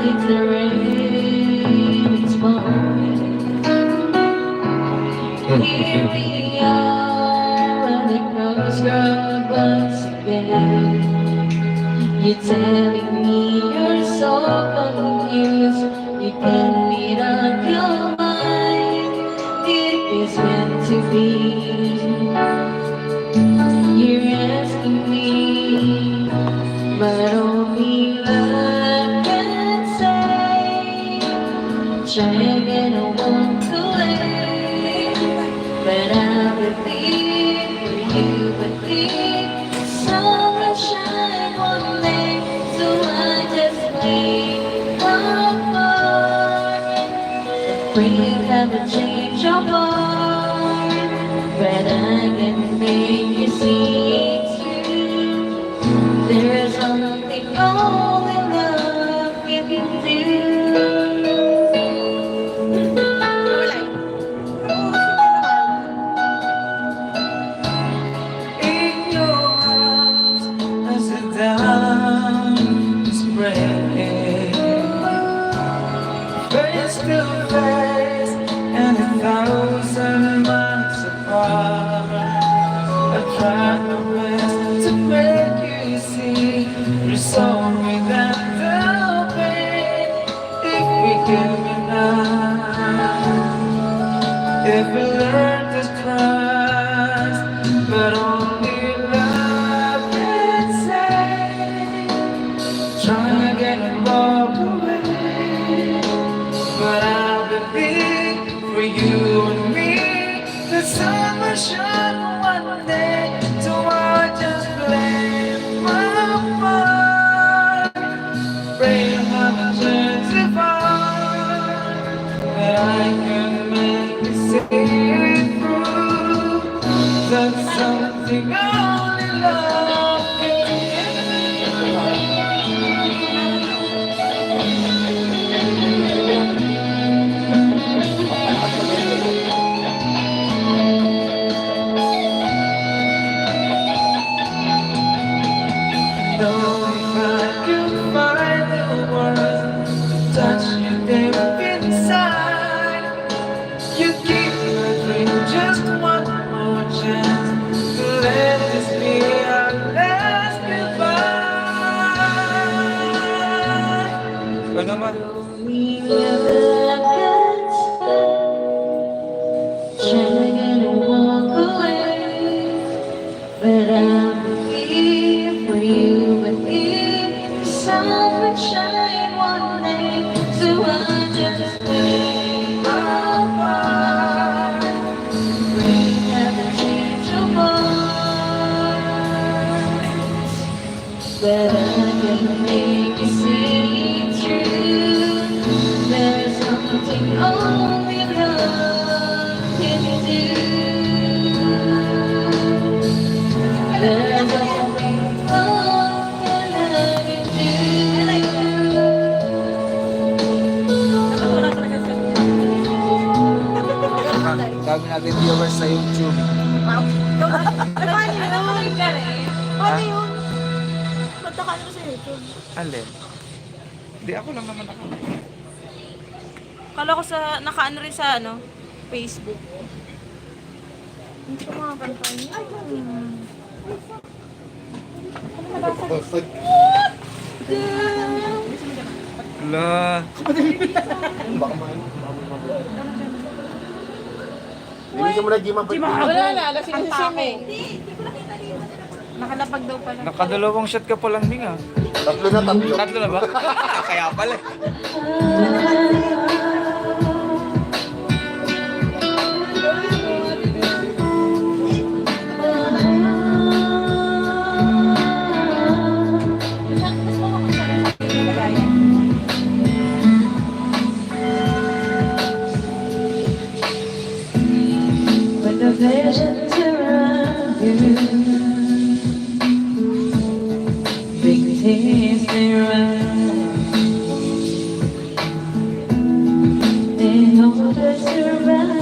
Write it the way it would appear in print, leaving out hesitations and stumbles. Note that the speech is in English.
think the rain is falling. Here we are at the crossroads once again. You're telling me you're so confused. You can't read on your mind. It is meant to be. You're asking me, but only love can say. Try again, I walk away, but I believe for you, believe the sun will shine one day. So I just play my part. Afraid that will change your heart, but I can make you see it's true. There is something only love can do. In your arms, as the dawn is breaking, face to face, and 1,000 miles apart. I tried my best to make you see there's only that the pain. If we give enough, if we learn to trust, but only love can say. Try again and walk away, but I believe for you and me the sun will shine one day. So I just play my part, pray heaven turns it far, that I can make you see it through. That's something only love can know. If I could find the words to touch you deep inside, you give my dream just one more chance to let this be our last goodbye. Ikaw naman. Only love can say. Try again and walk away, but I believe for you, believe the sun will shine one day. So I just play my part. We haven't changed your heart, but I can make you see it's true. There's something only love can do. There's something only love can Dami natin viewers sa YouTube. Paano yun? Paano yun? Ba't nakaano sa YouTube? Alin? Hindi, ako lang naman ako. Kala ko sa, nakaano rin sa ano, Facebook. Hindi ko makakanta niya. La. Hindi mo na Jima pa. Wala na, alas yung sime. Nakalapag daw pala. Nakadalawang shot ka pa lang, Ming, ah. Tatlo na, tatlo. Tatlo na ba? Kaya pala. When the visions around you, big tears they run, they hold us around.